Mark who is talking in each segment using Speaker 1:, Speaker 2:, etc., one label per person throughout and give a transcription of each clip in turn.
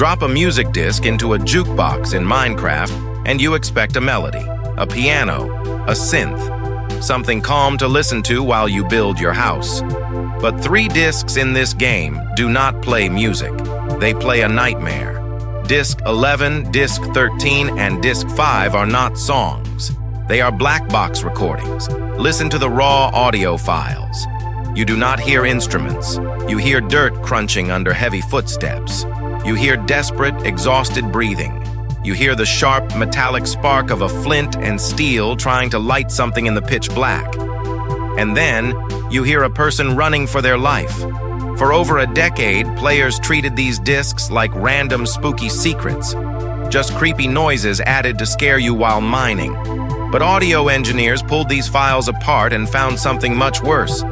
Speaker 1: Drop a music disc into a jukebox in Minecraft and you expect a melody, a piano, a synth, something calm to listen to while you build your house. But 3 discs in this game do not play music. They play a nightmare. Disc 11, Disc 13, and Disc 5 are not songs. They are black box recordings. Listen to the raw audio files. You do not hear instruments. You hear dirt crunching under heavy footsteps. You hear desperate, exhausted breathing. You hear the sharp, metallic spark of a flint and steel trying to light something in the pitch black. And then, you hear a person running for their life. For over a decade, players treated these discs like random spooky secrets, just creepy noises added to scare you while mining. But audio engineers pulled these files apart and found something much worse.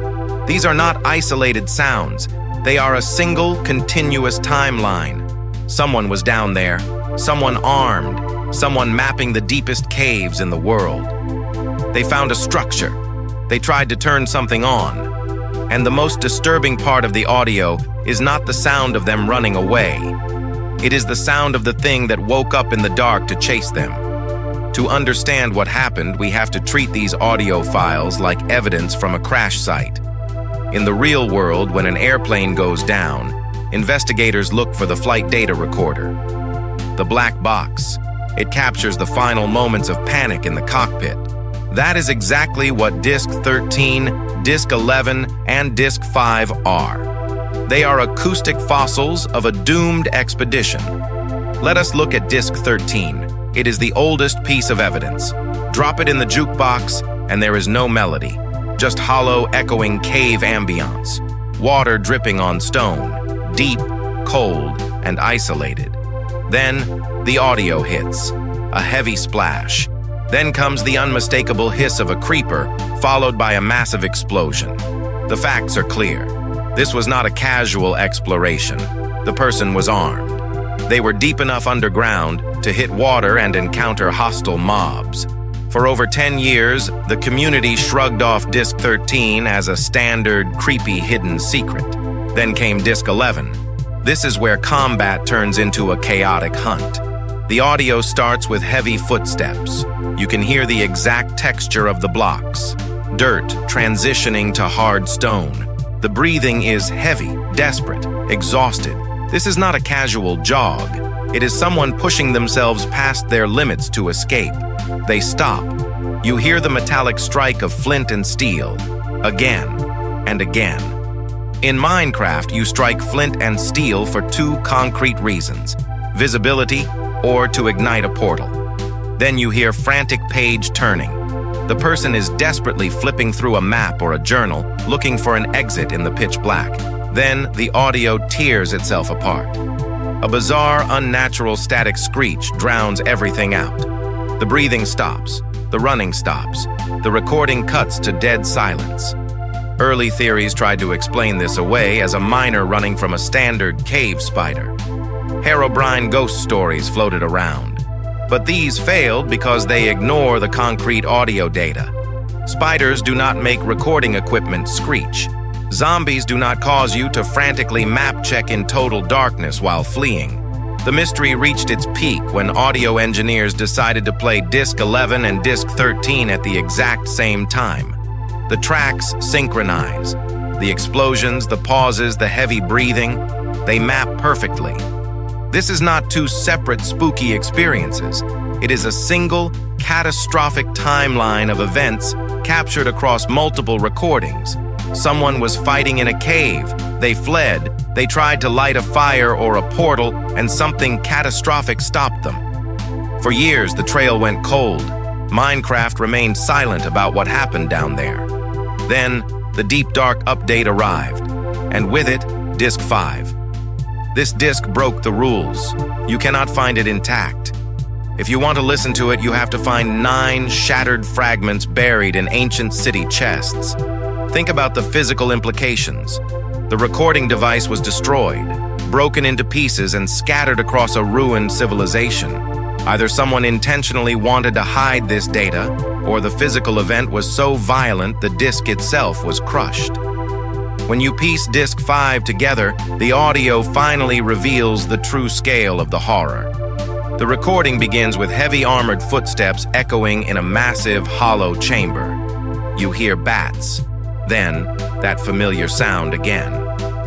Speaker 1: These are not isolated sounds. They are a single, continuous timeline. Someone was down there, someone armed, someone mapping the deepest caves in the world. They found a structure. They tried to turn something on. And the most disturbing part of the audio is not the sound of them running away. It is the sound of the thing that woke up in the dark to chase them. To understand what happened, we have to treat these audio files like evidence from a crash site. In the real world, when an airplane goes down, investigators look for the flight data recorder. The black box. It captures the final moments of panic in the cockpit. That is exactly what Disc 13, Disc 11, and Disc 5 are. They are acoustic fossils of a doomed expedition. Let us look at Disc 13. It is the oldest piece of evidence. Drop it in the jukebox, and there is no melody. Just hollow, echoing cave ambience. Water dripping on stone. Deep, cold, and isolated. Then, the audio hits. A heavy splash. Then comes the unmistakable hiss of a creeper, followed by a massive explosion. The facts are clear. This was not a casual exploration. The person was armed. They were deep enough underground to hit water and encounter hostile mobs. For over 10 years, the community shrugged off Disc 13 as a standard, creepy, hidden secret. Then came Disc 11. This is where combat turns into a chaotic hunt. The audio starts with heavy footsteps. You can hear the exact texture of the blocks. Dirt transitioning to hard stone. The breathing is heavy, desperate, exhausted. This is not a casual jog. It is someone pushing themselves past their limits to escape. They stop. You hear the metallic strike of flint and steel, again and again. In Minecraft, you strike flint and steel for 2 concrete reasons: visibility or to ignite a portal. Then you hear frantic page turning. The person is desperately flipping through a map or a journal, looking for an exit in the pitch black. Then the audio tears itself apart. A bizarre, unnatural static screech drowns everything out. The breathing stops. The running stops. The recording cuts to dead silence. Early theories tried to explain this away as a miner running from a standard cave spider. Herobrine ghost stories floated around. But these failed because they ignore the concrete audio data. Spiders do not make recording equipment screech. Zombies do not cause you to frantically map check in total darkness while fleeing. The mystery reached its peak when audio engineers decided to play Disc 11 and Disc 13 at the exact same time. The tracks synchronize. The explosions, the pauses, the heavy breathing, they map perfectly. This is not 2 separate spooky experiences. It is a single, catastrophic timeline of events captured across multiple recordings. Someone was fighting in a cave. They fled. They tried to light a fire or a portal, and something catastrophic stopped them. For years, the trail went cold. Minecraft remained silent about what happened down there. Then, the Deep Dark update arrived, and with it, Disc 5. This disc broke the rules. You cannot find it intact. If you want to listen to it, you have to find 9 shattered fragments buried in ancient city chests. Think about the physical implications. The recording device was destroyed, broken into pieces and scattered across a ruined civilization. Either someone intentionally wanted to hide this data, or the physical event was so violent the disc itself was crushed. When you piece Disc 5 together, the audio finally reveals the true scale of the horror. The recording begins with heavy armored footsteps echoing in a massive, hollow chamber. You hear bats, then that familiar sound again.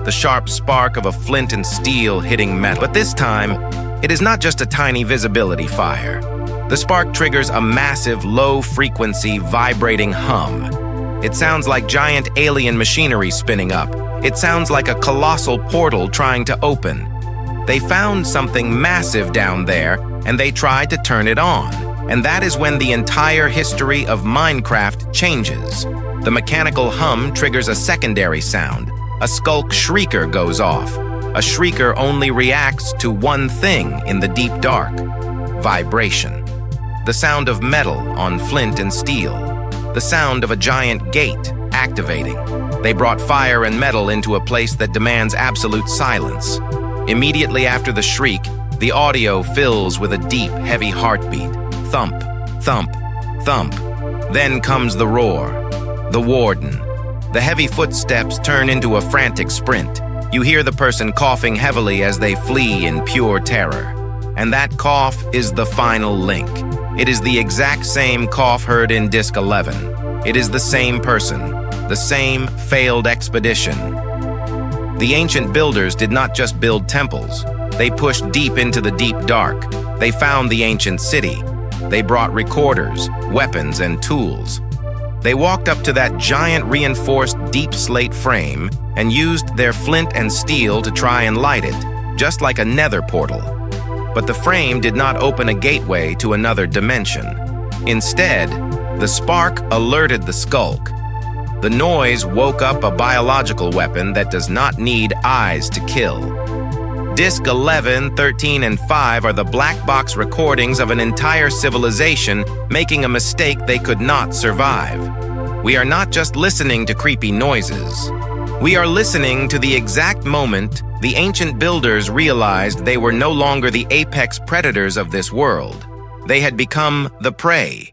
Speaker 1: The sharp spark of a flint and steel hitting metal. But this time, it is not just a tiny visibility fire. The spark triggers a massive, low-frequency, vibrating hum. It sounds like giant alien machinery spinning up. It sounds like a colossal portal trying to open. They found something massive down there, and they tried to turn it on. And that is when the entire history of Minecraft changes. The mechanical hum triggers a secondary sound. A Sculk Shrieker goes off. A shrieker only reacts to one thing in the deep dark: vibration. The sound of metal on flint and steel. The sound of a giant gate activating. They brought fire and metal into a place that demands absolute silence. Immediately after the shriek, the audio fills with a deep, heavy heartbeat. Thump, thump, thump. Then comes the roar. The Warden. The heavy footsteps turn into a frantic sprint. You hear the person coughing heavily as they flee in pure terror. And that cough is the final link. It is the exact same cough heard in Disc 11. It is the same person, the same failed expedition. The ancient builders did not just build temples. They pushed deep into the deep dark. They found the ancient city. They brought recorders, weapons, and tools. They walked up to that giant reinforced deep slate frame and used their flint and steel to try and light it, just like a nether portal. But the frame did not open a gateway to another dimension. Instead, the spark alerted the Sculk. The noise woke up a biological weapon that does not need eyes to kill. Disc 11, 13, and 5 are the black box recordings of an entire civilization making a mistake they could not survive. We are not just listening to creepy noises. We are listening to the exact moment the ancient builders realized they were no longer the apex predators of this world. They had become the prey.